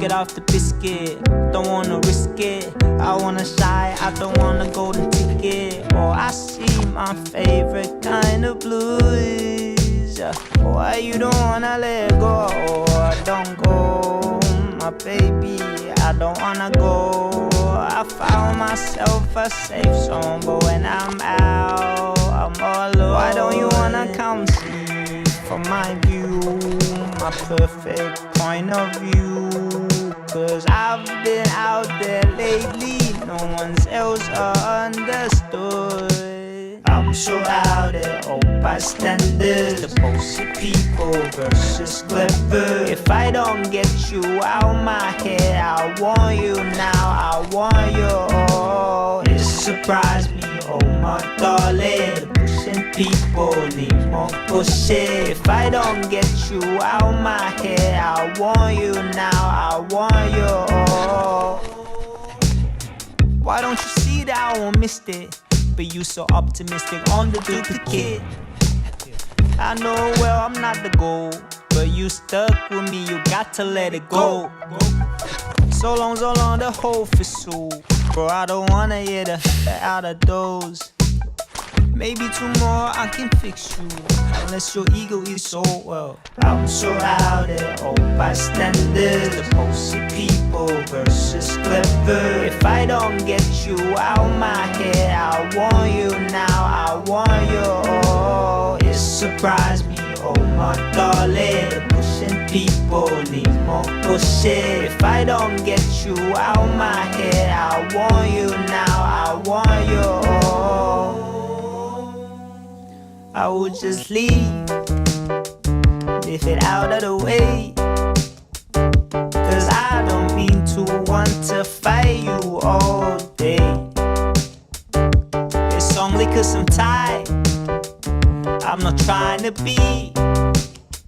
Biscuit off the biscuit, don't wanna risk it. I wanna shy, I don't want a golden ticket. Oh, I see my favorite kind of blues. Why you don't wanna let go? Don't go, my baby, I don't wanna go. I found myself a safe zone, but when I'm out, I'm all alone. Why don't you wanna come see from my view, my perfect point of view? Cause I've been out there lately, no one's else understood. I'm so out there, all bystanders, the Posey people versus clever. If I don't get you out my head, I want you now, I want you all. It surprised me, oh my darling, the pushing people need more pushing. If I don't get you out my head, I want you now, I want you all. Why don't you see that I won't miss it? But you so optimistic on the duplicate. I know, well, I'm not the goal, but you stuck with me, you got to let it go. So long, the whole fistful. Bro, I don't wanna hear the out of those. Maybe tomorrow I can fix you, unless your ego is so well. I'm so out there, all bystanders, the Posey people versus clever. If I don't get you out my head, I want you now, I want you all. It surprised me, oh my darling, the pushing people need more pushing. If I don't get you out my head, I want you now, I want you all. I would just leave it out of the way, cause I don't mean to want to fight you all day. It's only cause I'm tired, I'm not trying to be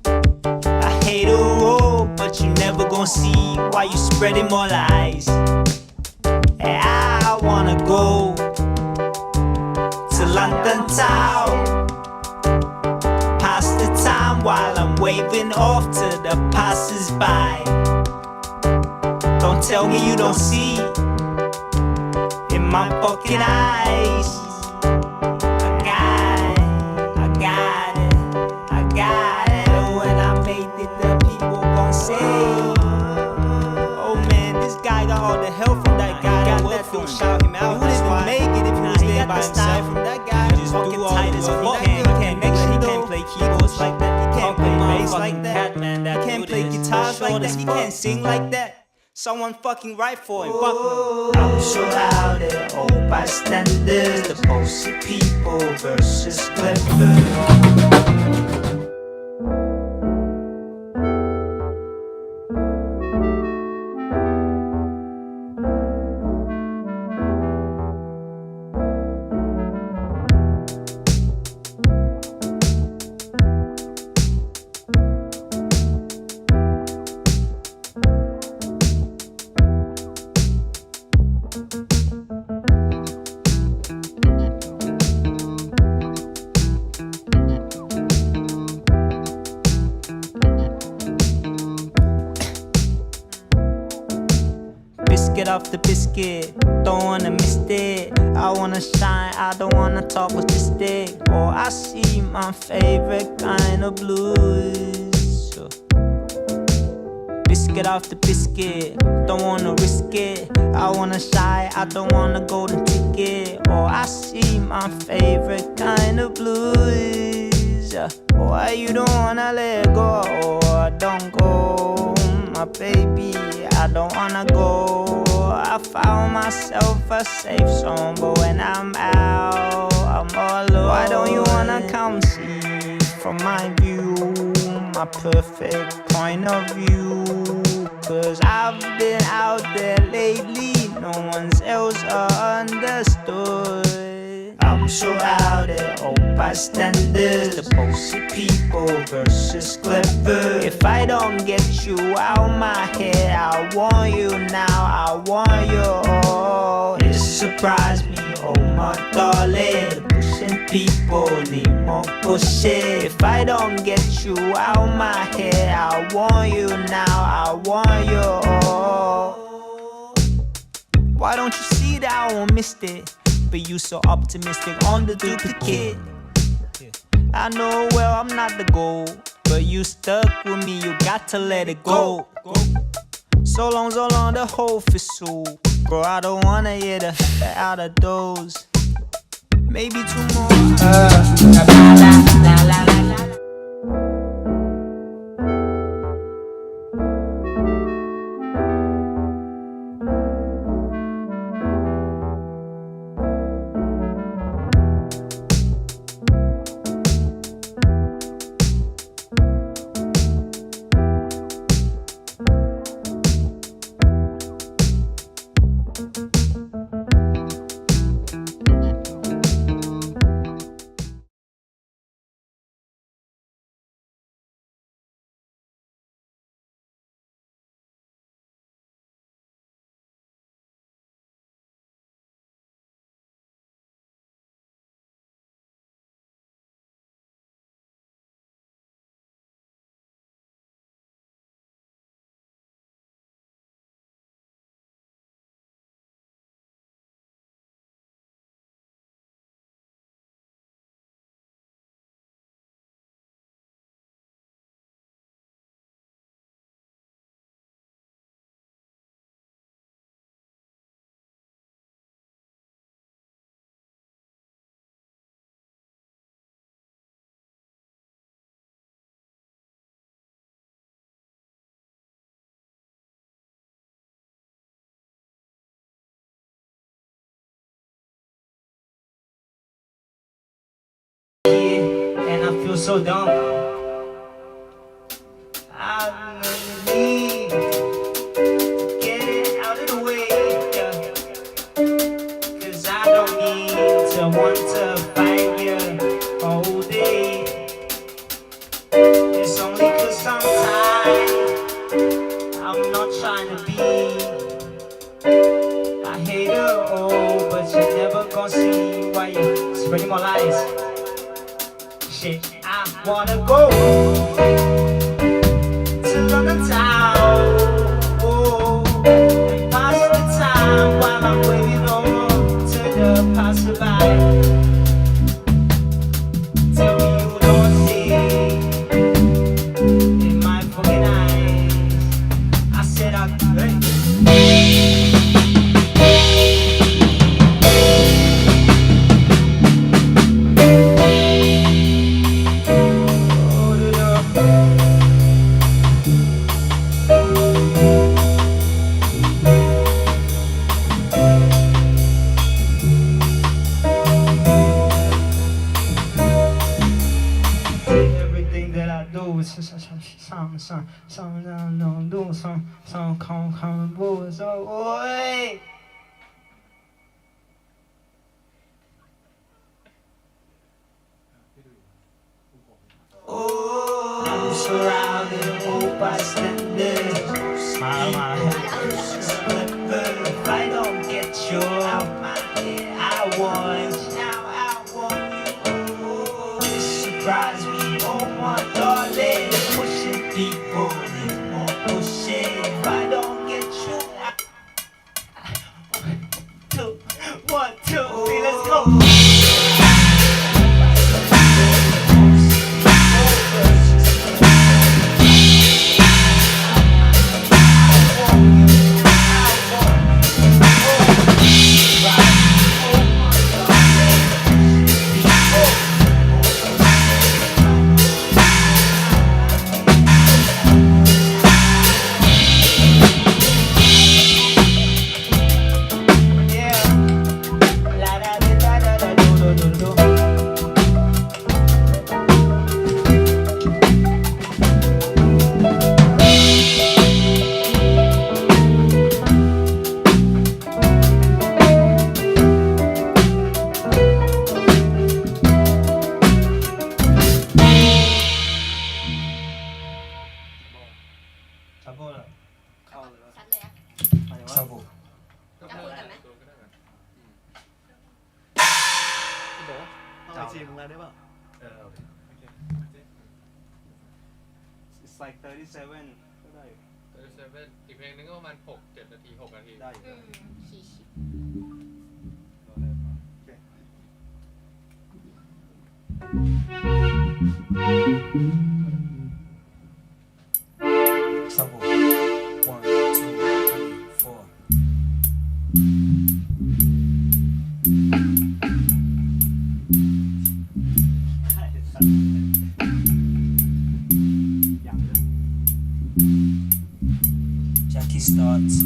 I hate a road, but you never gon' see why you spreading more lies. And I wanna go to London town, while I'm waving off to the passers-by. Don't tell me you don't see in my fucking eyes. I got it. And when I made it, the people gon' say, oh man, this guy got all the help from that guy. Got that don't shout him out. He wouldn't even make it if he was there by himself. From that guy, just fucking tight as fuck. He can't play keyboards like that. Like that, man, that he can't play guitars like that, he can't sing like that. Someone fucking write for him, fuck him. I'm so out there, all bystanders, the Posey people versus clever. Biscuit off the biscuit, don't wanna miss it. I wanna shine, I don't wanna talk with the stick. Oh, I see my favorite kind of blues. Biscuit off the biscuit, don't wanna risk it. I wanna shy, I don't want a golden ticket. Oh, I see my favorite kind of blues. Why you don't wanna let go? Don't go, my baby, I don't wanna go. I found myself a safe zone, but when I'm out, I'm all alone. Why don't you wanna come see from my view, my perfect point of view? Cause I've been out there lately, no one's else understood. I'm so out there, all bystanders, the Posey people versus clever. If I don't get you out my head, I want you now, I want you all. It surprised me, oh my darling, the pushing people need more pushing. If I don't get you out my head, I want you now, I want you all. Why don't you see that I won't miss it? But you so optimistic on the duplicate. I know well I'm not the goal, but you stuck with me, you got to let it go. So long, the whole fistful. Bro, I don't wanna hear the out of those. Maybe two more. And I feel so dumb. I'm gonna leave, get it out of the way, yeah. Cause I don't need to want to find you all day. It's only cause I'm tired, I'm not trying to be a hater, oh, but you're never gonna see why you're spreading more lies. Shit, I wanna go to London town, oh, and pass the time while I'm waiting over to the passerby. Tell me you don't see in my fucking eyes. I said I'll I'm surrounded all by standards. Smile. If I don't get you out my head, I want you. Surprise me, oh my darling. Pushing people need more pushing. If I don't get you out, 1, 2, 3, let's go. It's like 37 ก็ได้ 7อีกเพลงนึงก็ประมาณ6-7 นาที6 นาทีได้อยู่ Trouble. 1, 2, 3, 4. Jackie starts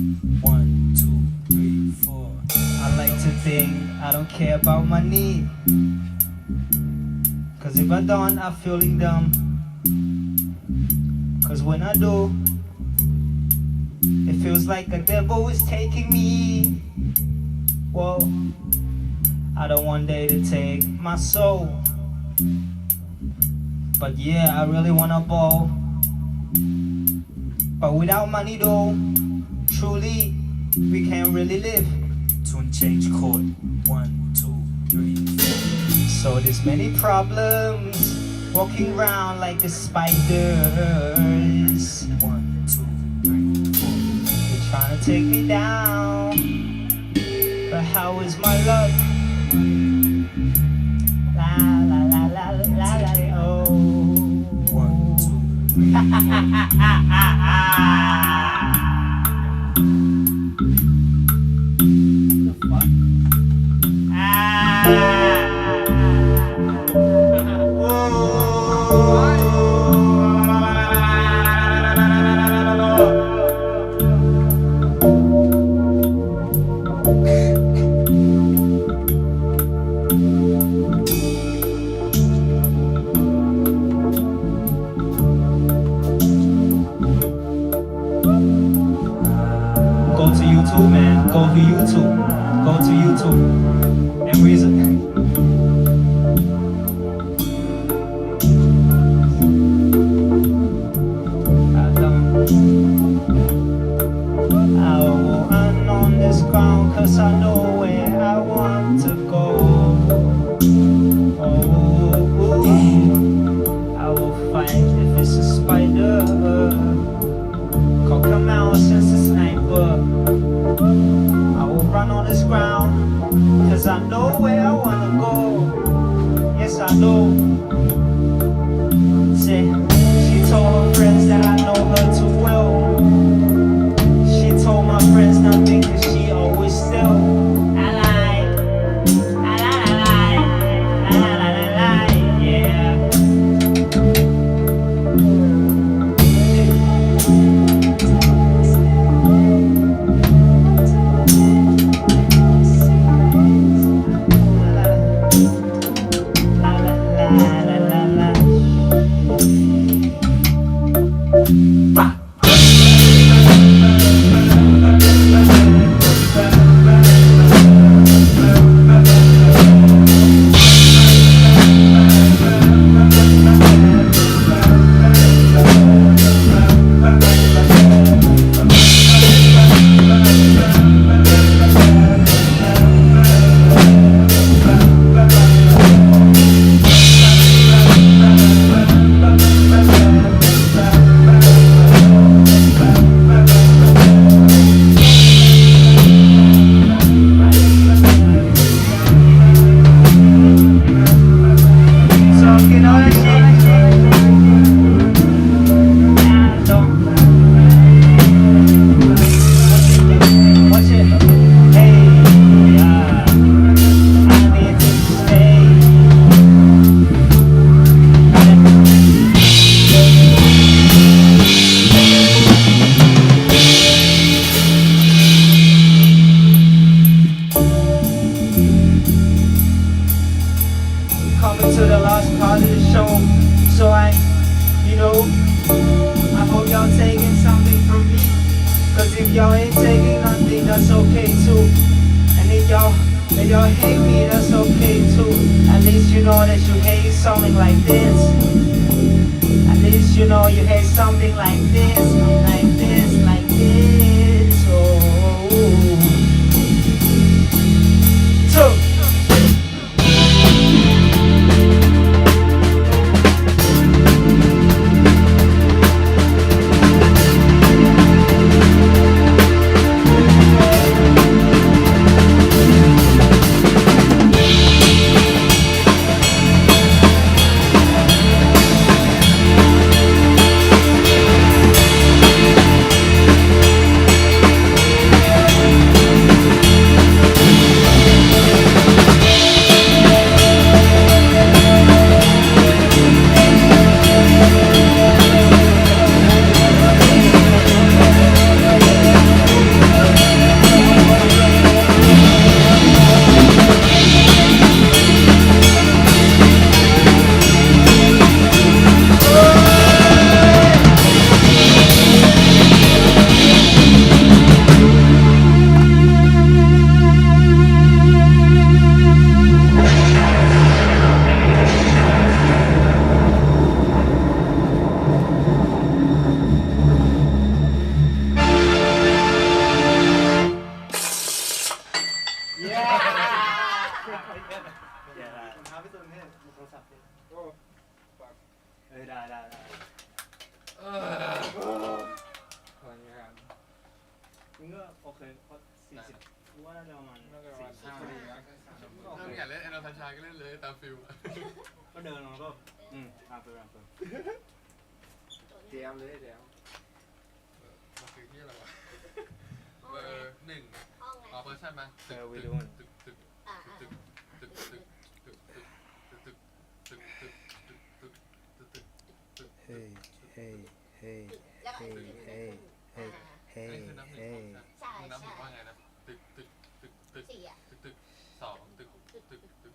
1, 2, 3, 4. I like to think I don't care about money. Cause if I don't, I'm feeling dumb. Cause when I do, it feels like a devil is taking me. Whoa, I don't want day to take my soul. But yeah, I really wanna ball. But without money though, truly, we can't really live. Tune change chord, 1, 2, 3, 4. So there's many problems, walking around like the spiders. 1, 2, 3, 4. They're trying to take me down, but how is my luck? La la la la la la oh. 1, 2, 3, Go to YouTube, man. Go to YouTube. Go to YouTube. And reason. I will run on this ground 'cause I know where I want to go. Oh, I will fight if it's a spider. Come out since a sniper. I will run on this ground 'cause I know where I wanna go. Yes, I know. Say, she told her friends that I know her too well. She told my friends nothing 'cause she always still. I lied, I lied, I lied, I lied, I lied, yeah. y'all ain't taking nothing, that's okay too. And if y'all hate me, that's okay too. At least you know that you hate something like this. At least you know you hate something like this, like this, like this. Oh. Two. โอเคก็40ว่าน่าจะประมาณ น่าจะประมาณ 45 5 นาทีนะถ้าไม่อยากเล่นไอ้เราทันชายก็เล่นเลยตามฟิล ก็เดินมาก็ตามไปเจียมเลยเจียมมันคือที่อะไรวะเบอร์1อ๋อเบอร์ชันมาตึกตึกตึกตึกตึกตึกตึกตึกตึกตึกตึกตึกตึกตึกตึกตึกตึก Hey hey hey แล้วก็ hey hey hey นี่คือนับ1 hey ใช่ นับ ใช่ ว่าไงนะตึกตึกตึกตึก สี่อ่ะ ตึกตึก2ตึกตึกตึก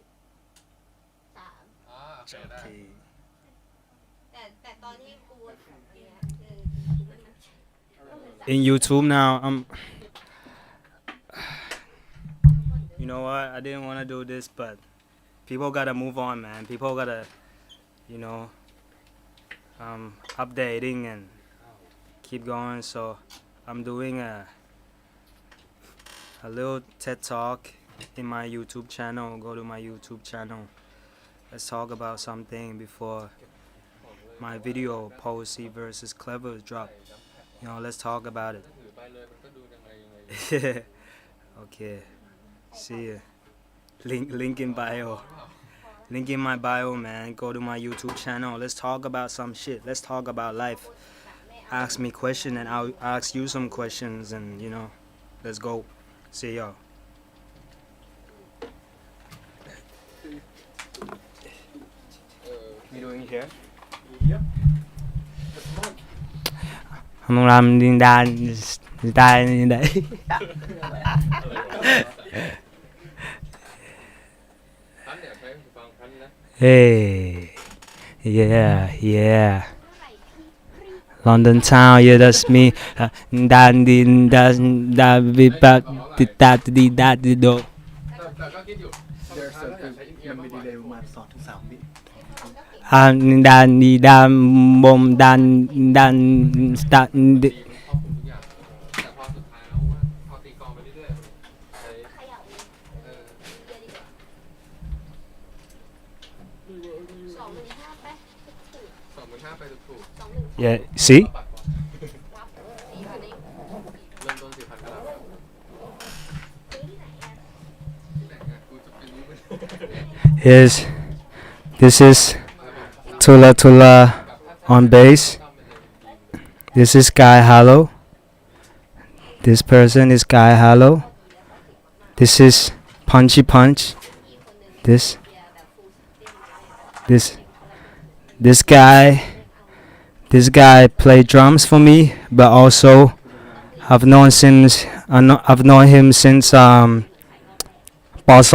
สาม อ๋อโอเคได้ okay แต่ตอนที่กูเนี่ยคือ in YouTube now you know what I didn't want to do this but people gotta move on man people gotta you know updating and keep going so I'm doing a little TED talk in my YouTube channel go to my YouTube channel let's talk about something before my video Posey versus Clever drop you know let's talk about it ถือไปเลยมันก็ดูยังไง okay see ya link in bio link in my bio man go to my YouTube channel let's talk about some shit let's talk about life ask me question and I'll ask you some questions and you know let's go see y'all we doing here I'm làm đi đàn đàn đấy hey yeah London town yeah that's me đàn đi đàn đàn bị bắt đi ta đi đàn đi đồ แต่ก็คิดอยู่ There's aมันมีดีเลย์ประมาณ2-3 วิ đàn đi đàn bom đàn đàn start ครอบคลุมทุกอย่างแต่พอสุดท้ายแล้วว่าพอตีกลองไปเรื่อยๆใช้ ขยับ เออ เยอะดีกว่า25ไปถูก 25,000ไปถูก 21 yeah see ๆปัดก่อน รับ4,000เอง เริ่มต้น 4,000 ก็แล้ว ซื้อที่ไหนอ่ะ ที่ไหนอ่ะกูจะไปรู้ไหม this is Tula Tula on bass this is Guy Hollow this person is Guy Hollow this is Punchy Punch this this guy play drums for me but also I've known him sinceป.2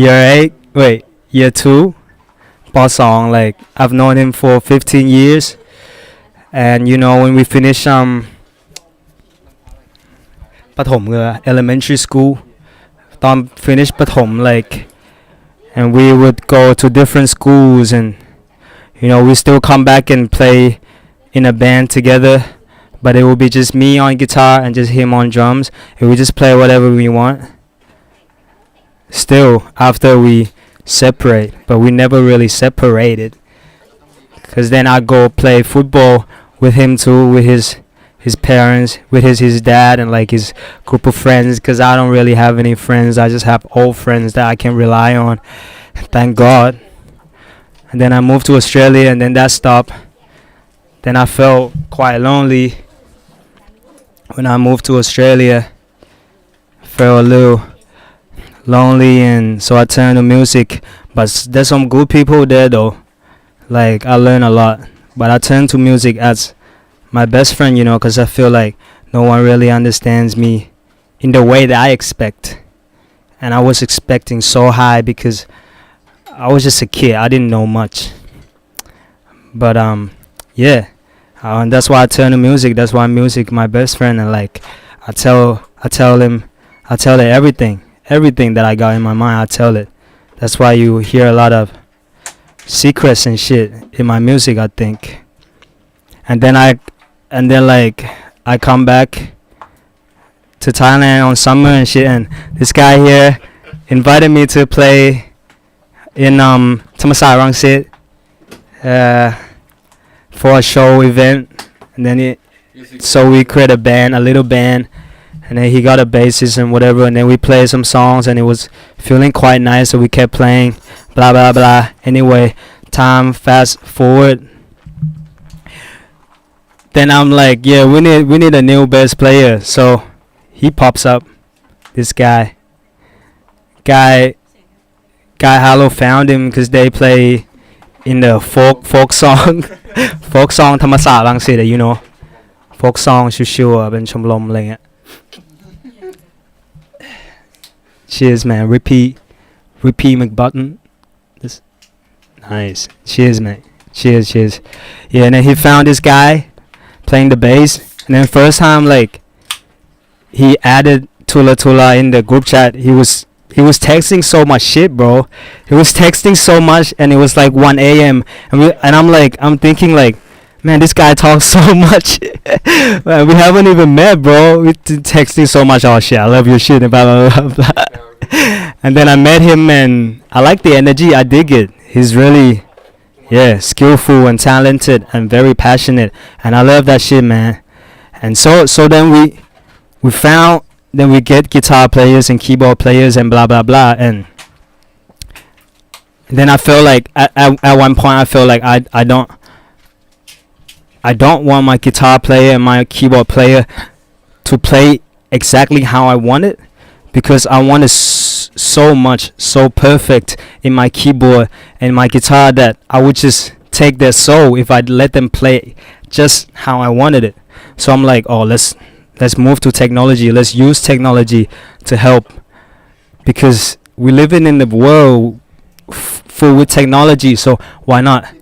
year 8 wait year 2 ป.2 like I've known him for 15 years and you know when we finish ประถม elementary school ตอน finish ประถม like and we would go to different schools and you know we still come back and play in a band together but it would be just me on guitar and just him on drums and we just play whatever we want still after we separate but we never really separated because then I go play football with him too with his parents with his dad and like his group of friends because I don't really have any friends I just have old friends that I can rely on thank God and then I moved to Australia and then that stopped then I felt quite lonely when I moved to Australia felt a little lonely and so I turned to music but there's some good people there though like I learned a lot but I turned to music as my best friend you know because I feel like no one really understands me in the way that I expect and I was expecting so high because I was just a kid I didn't know much but yeah and that's why I turn to music that's why music my best friend and like I tell her everything that I got in my mind I tell it that's why you hear a lot of secrets and shit in my music I think and then like I come back to Thailand on summer and shit and this guy here invited me to play in Thammasat Rangsit for a show event and then So we create a little band, and then he got a bassist and whatever, and then we played some songs, and it was feeling quite nice, so we kept playing, blah blah blah. Anyway, time fast forward. Then I'm like, yeah, we need a new bass player. So he pops up, this guy Harlow found him because they play in the folk song folk song ธรรมศาสตร์รังสิต you know folk song ชิวๆเป็นชมรมอะไรเงี้ย cheers man repeat McButton this nice cheers man cheers yeah. And then he found this guy playing the bass, and then first time like he added Tula in the group chat, he was texting so much shit, bro. He was texting so much, and it was like 1 a.m. and I'm thinking like, man, this guy talks so much. Man, we haven't even met, bro. We texting so much. Oh shit, I love your shit, blah blah blah blah. And then I met him, and I like the energy. I dig it. He's really, yeah, skillful and talented and very passionate, and I love that shit, man. And so then we found. Then we get guitar players and keyboard players and blah blah blah, and then I felt like at one point I felt like I don't want my guitar player and my keyboard player to play exactly how I want it, because I want it so perfect in my keyboard and my guitar that I would just take their soul if I let them play just how I wanted it. So I'm like, oh, let's move to technology. Let's use technology to help, because we're living in the world full with technology. So why not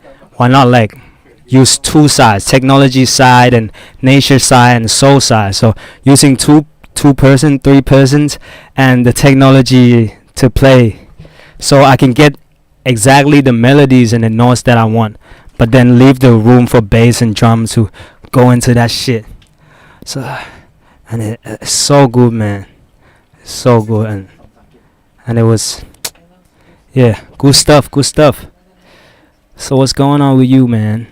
like use two sides, technology side and nature side and soul side. So using two person, three persons, and the technology to play, so I can get exactly the melodies and the notes that I want, but then leave the room for bass and drums to go into that shit. So. And it's so good, man. It's so good, and it was, yeah, good stuff. So what's going on with you, man?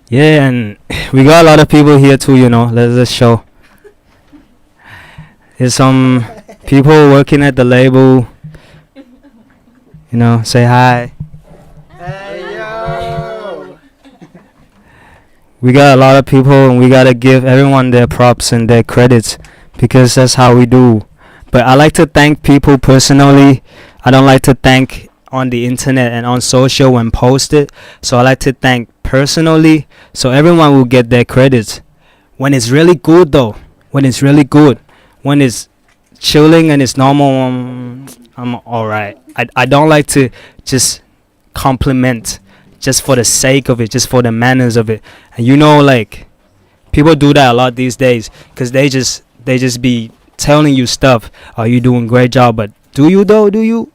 Yeah, and we got a lot of people here too, you know. Let's just show. There's some people working at the label. You know, say hi. We got a lot of people, and we gotta give everyone their props and their credits, because that's how we do. But I like to thank people personally. I don't like to thank on the internet and on social when posted. So I like to thank personally, so everyone will get their credits. When it's really good though, when it's really good, when it's chilling and it's normal, I'm alright. I don't like to just compliment just for the sake of it, just for the manners of it. And you know, like, people do that a lot these days, because they just be telling you stuff. Oh, you doing great job, but do you though? Do you?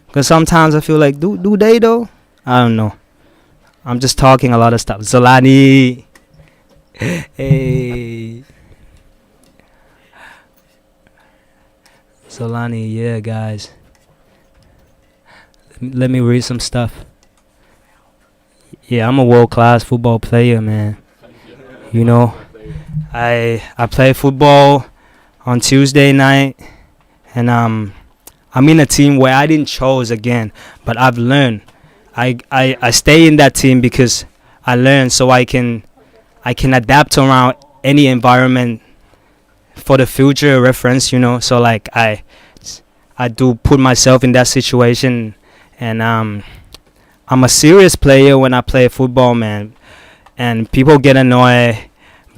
Because sometimes I feel like, do they though? I don't know. I'm just talking a lot of stuff. Zolani. Hey. Zolani, yeah, guys. Let me read some stuff. Yeah, I'm a world-class football player, man. You know, I play football on Tuesday night, and I'm in a team where I didn't choose again, but I've learned. I stay in that team because I learned, so I can adapt around any environment for the future reference, you know. So like I do put myself in that situation, and I'm a serious player when I play football, man. And people get annoyed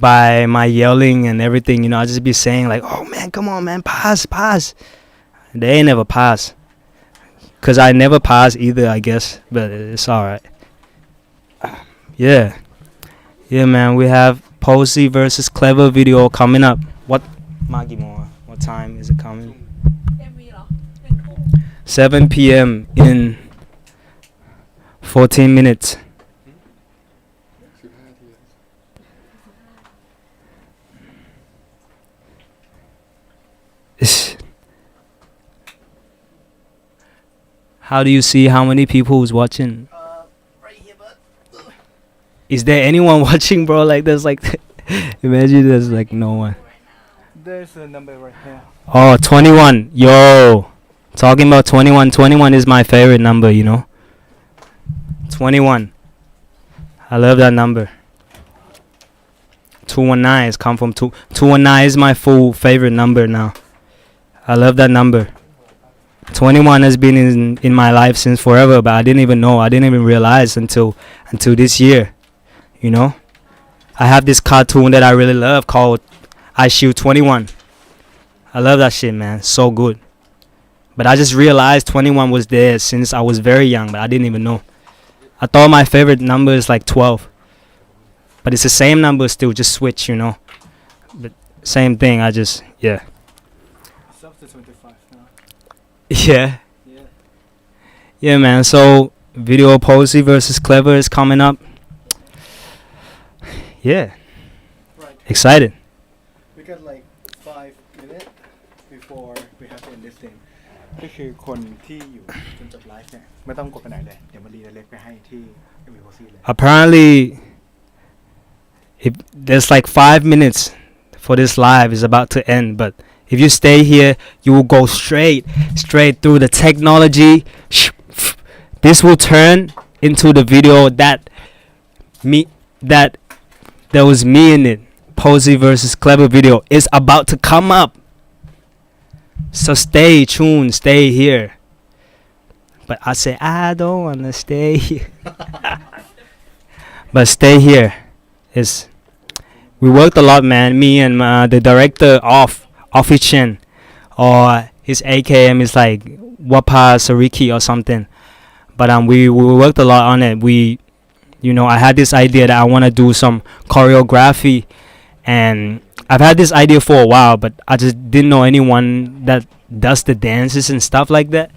by my yelling and everything, you know. I just be saying like, oh man, come on, man, pass. They ain't never pass, cause I never pass either, I guess. But it's alright. Yeah, man. We have Posey versus Clever video coming up. What time is it coming? 7 p.m. in 14 minutes. How do you see how many people is watching? Right here, bud. is there anyone watching, bro? Like there's like, imagine there's like no one. There's a number right here. Oh, 21. Yo, talking about 21. 21 is my favorite number, you know. 21. I love that number. 219 is come from 219 is my full favorite number now. I love that number. 21 has been in my life since forever, but I didn't even know. I didn't even realize until this year. You know, I have this cartoon that I really love called I Shoot 21. I love that shit, man. So good. But I just realized 21 was there since I was very young, but I didn't even know. I thought my favorite number is like 12. But it's the same number still, just switch, you know. But same thing, I just, yeah. It's up to 25 now. Yeah. Yeah. Yeah, man. So, video Posey versus Clever is coming up. Yeah. Right. Excited. We got like 5 minutes before we have to end this thing ก็คือคนที่อยู่จนจบไลฟ์เนี่ยไม่ต้องกดไปไหนเลยเดี๋ยวมารีเล็กไปให้ที่มีโพซี่เลย Apparently, if there's like 5 minutes for this live is about to end, but if you stay here, you will go straight through the technology. This will turn into the video that there was me in it. Posey versus Clever video is about to come up. So stay tuned, stay here. But I say I don't wanna stay here. But stay here. We worked a lot, man. Me and the director of Chen, or his AKM is like Wapa Sariki or something. But we worked a lot on it. I had this idea that I want to do some choreography, and I've had this idea for a while, but I just didn't know anyone that does the dances and stuff like that.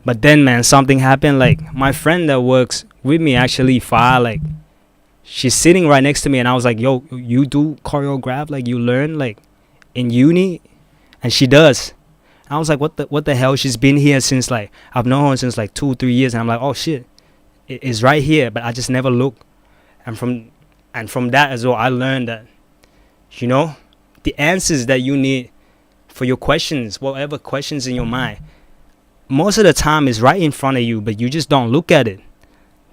But then, man, something happened. Like my friend that works with me, actually, Fa, like she's sitting right next to me, and I was like, "Yo, you do choreograph? Like you learn like in uni?" And she does. I was like, "What the hell?" She's been here since like I've known her since like 2-3 years, and I'm like, "Oh shit, it's right here," but I just never look. And from that as well, I learned that, you know, the answers that you need for your questions, whatever questions in your mind, most of the time is right in front of you, but you just don't look at it.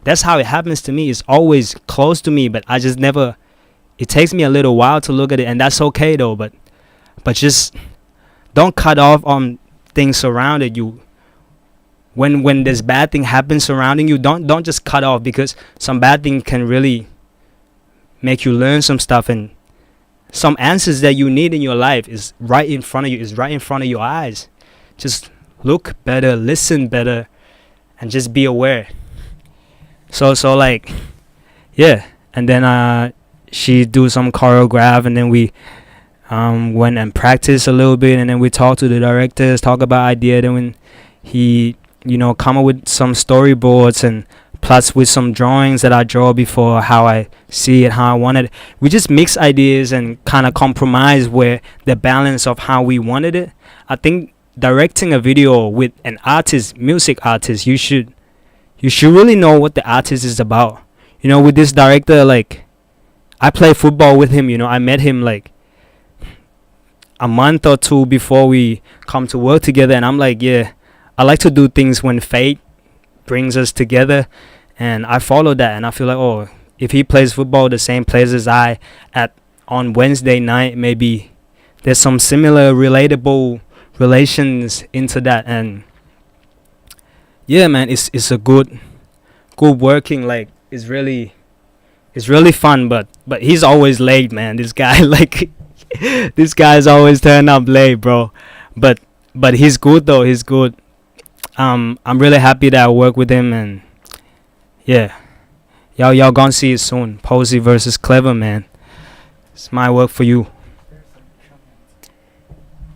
That's how it happens to me. It's always close to me, but I just never. It takes me a little while to look at it, and that's okay though. But just don't cut off on things surrounding you. When this bad thing happens surrounding you, don't just cut off, because some bad thing can really make you learn some stuff, and some answers that you need in your life is right in front of you, is right in front of your eyes. Just look better, listen better, and just be aware. So like, yeah. And then she do some choreograph, and then we went and practice a little bit, and then we talked to the directors, talk about idea. Then when he, come up with some storyboards, and plus with some drawings that I draw before, how I see it, how I want it. We just mix ideas and kind of compromise where the balance of how we wanted it. I think directing a video with an artist, music artist, you should really know what the artist is about. With this director, like, I play football with him, I met him like a month or two before we come to work together, and I'm like, yeah, I like to do things when fate brings us together, and I follow that, and I feel like, oh, if he plays football the same place as I on Wednesday night, maybe there's some similar relatable relations into that. And yeah, man, it's a good working, like, it's really fun, but he's always late, man. This guy, like, this guy's always turn up late, bro. But he's good though. He's good. I'm really happy that I work with him, and yeah, y'all gonna see it soon. Posey versus Clever, man. It's my work for you.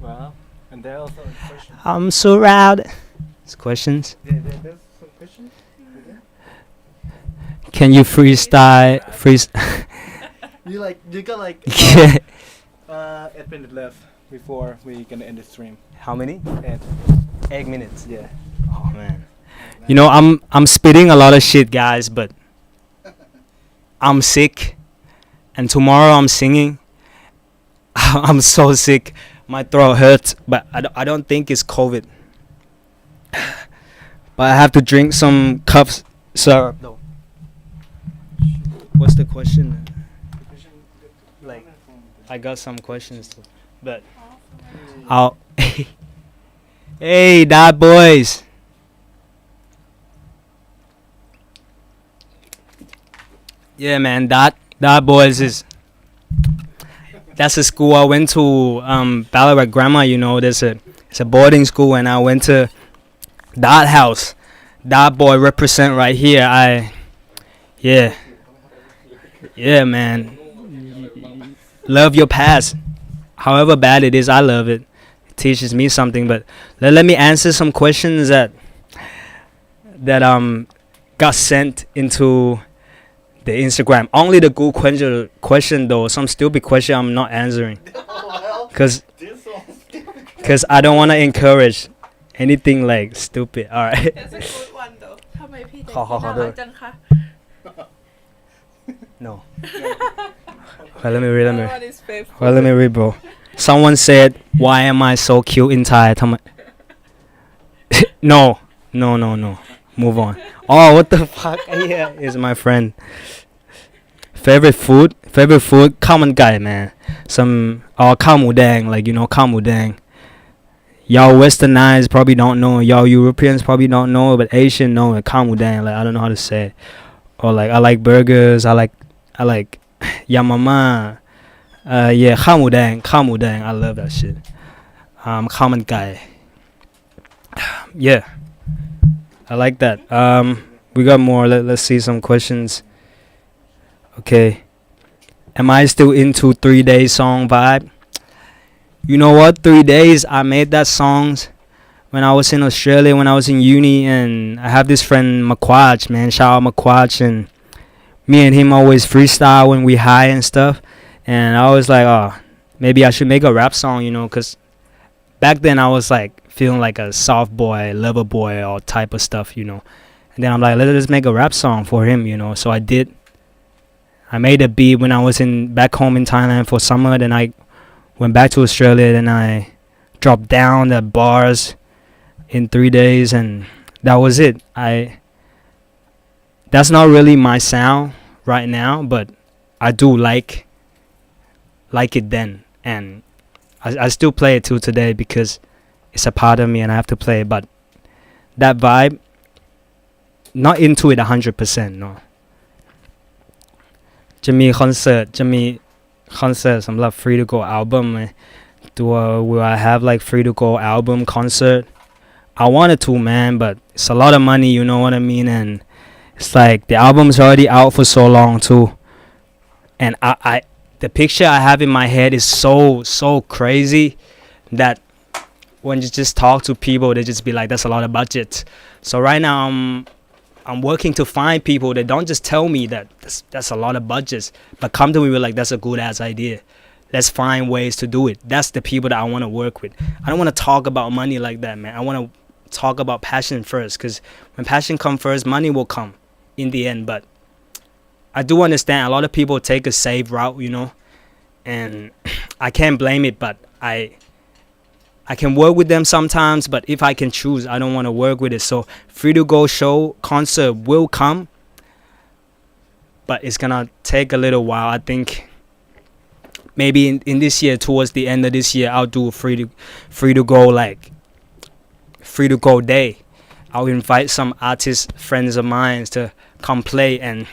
Well, and there are also questions. I'm surrounded. It's questions. There's some questions. Can you freestyle? You got like Yeah. 8 minutes left before we gonna end the stream. How many? 8 minutes. Yeah. Oh man. I'm spitting a lot of shit, guys, but I'm sick, and tomorrow I'm singing. I'm so sick. My throat hurts, but I don't think it's COVID. But I have to drink some cups syrup though. What's the question? Like, I got some questions too, but I'll. Hey, that boys. Yeah, man, that boys is. That's a school I went to. Ballarat Grammar. You know, it's a boarding school, and I went to that house. That boy represent right here. Yeah, man. Love your past, however bad it is. I love it. It teaches me something. But let me answer some questions that got sent into the Instagram. Only the good question though. Some stupid question I'm not answering. Cause I don't want to encourage anything like stupid. All right. That's a good one though ทำไมพี่เด็ก ขอ น่ารักจังคะ No. Well, let me read. That one is faithful. Well, let me read, bro. Someone said, "Why am I so cute in Thai?" No. Move on. Oh, what the fuck? Yeah, is my friend. Favorite food? Cow man gai, man. Some cow mu dang, like you know cow mu dang. Y'all Westernized probably don't know. Y'all Europeans probably don't know, but Asian know it. Cow mu dang, like I don't know how to say it. Or like I like burgers. I like yamama. Yeah, cow mu dang. I love that shit. Cow man gai. Yeah. I like that. We got more. Let's see some questions. Okay. Am I still into 3 Days song vibe? You know what? 3 Days, I made that songs when I was in Australia, when I was in uni, and I have this friend Makwaj, man. Shout out Makwaj, and me and him always freestyle when we high and stuff. And I was like, oh, maybe I should make a rap song, you know, because back then I was like feeling like a soft boy, lover boy, all type of stuff, you know. And then I'm like, let's make a rap song for him, you know. So I did. I made a beat when I was back home in Thailand for summer. Then I went back to Australia. Then I dropped down the bars in 3 days, and that was it. That's not really my sound right now, but I do like it then, and I still play it till today because it's a part of me and I have to play it. But that vibe, not into it 100%, no. จะมีคอนเสิร์ตสำหรับ Free to Go album ไหม Will I have like Free to Go album concert? I wanted to, man, but it's a lot of money, you know what I mean? And it's like the album's already out for so long too. And the picture I have in my head is so crazy that when you just talk to people, they just be like, that's a lot of budget. So right now I'm working to find people that don't just tell me that that's a lot of budgets, but come to me with like, that's a good ass idea. Let's find ways to do it. That's the people that I want to work with. I don't want to talk about money like that, man. I want to talk about passion first, because when passion comes first, money will come in the end. But I do understand a lot of people take a safe route, you know, and I can't blame it, but I can work with them sometimes, but if I can choose, I don't want to work with it. So Free to Go show concert will come, but it's gonna take a little while. I think maybe in this year, towards the end of this year, I'll do a Free to Go like Free to Go day. I'll invite some artists, friends of mine, to come play, and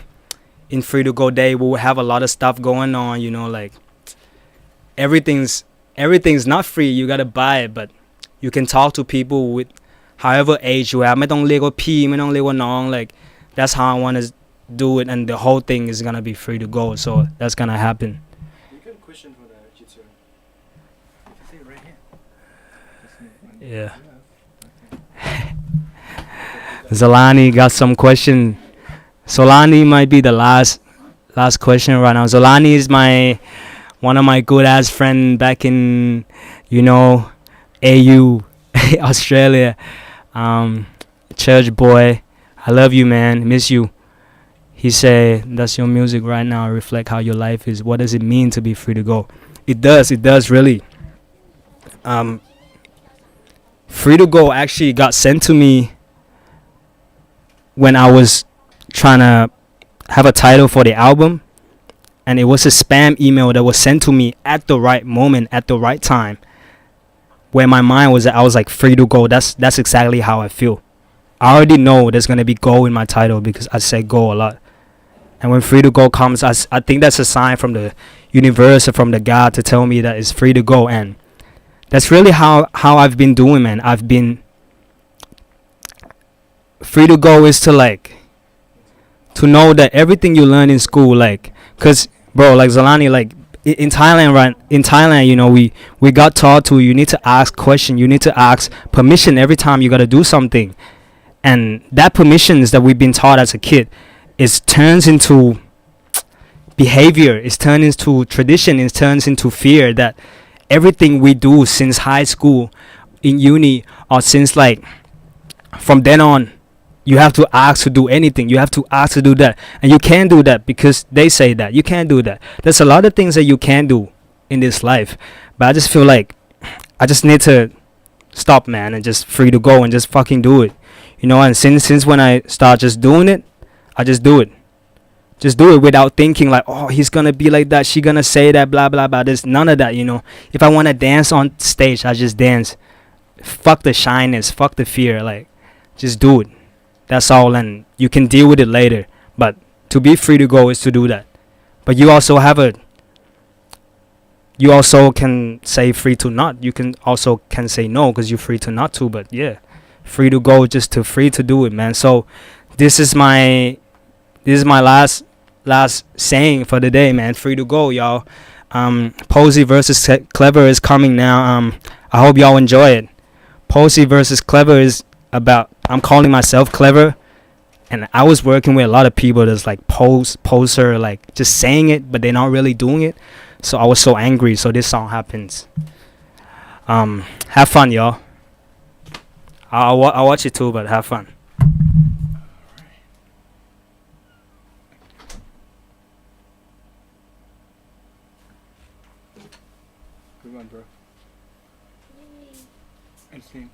in Free to Go day, we'll have a lot of stuff going on, you know, like everything's not free. You gotta buy it, but you can talk to people with however age you have. ไม่ต้องเรียกว่าพี่ ไม่ต้องเรียกว่าน้อง like that's how I want to do it, and the whole thing is gonna be free to go. So that's gonna happen. You got a question for the Jitsu. See it right here. Yeah. Zolani got some question. Solani might be the last question right now. Zolani is one of my good ass friend back in, you know, AU, Australia. Church boy, I love you, man. Miss you. He said, "Does your music right now reflect how your life is? What does it mean to be free to go?" It does. It does really. Free to go actually got sent to me when I was trying to have a title for the album, and it was a spam email that was sent to me at the right moment, at the right time, where my mind was at. I was like, free to go. That's exactly how I feel. I already know there's gonna be go in my title because I say go a lot. And when free to go comes, I think that's a sign from the universe or from the God to tell me that it's free to go. And that's really how I've been doing, man. I've been free to go is to like to know that everything you learn in school, like, cause bro, like Zalani, like in Thailand, right? In Thailand, you know, we got taught to you need to ask question, you need to ask permission every time you gotta do something, and that permissions that we've been taught as a kid is turns into behavior, it's turned into tradition, it turns into fear that everything we do since high school, in uni, or since like from then on, you have to ask to do anything, you have to ask to do that, and you can't do that because they say that you can't do that. There's a lot of things that you can do in this life, but I just feel like I just need to stop, man, and just free to go and just fucking do it, you know. And since when I start just doing it, I just do it. Just do it without thinking like, oh, he's gonna be like that, she gonna say that, blah blah blah. There's none of that, you know. If I want to dance on stage, I just dance. Fuck the shyness, fuck the fear, like just do it. That's all, and you can deal with it later. But to be free to go is to do that. But you also can say free to not. You can also can say no because you're free to not to. But yeah, free to go, just to free to do it, man. So this is my last saying for the day, man. Free to go, y'all. Posey versus Clever is coming now. I hope y'all enjoy it. Posey versus Clever is about, I'm calling myself clever, and I was working with a lot of people that's like poser, like just saying it but they're not really doing it. So I was so angry, so this song happens. Have fun, y'all. I'll watch it too, but have fun. Good one, bro. And same.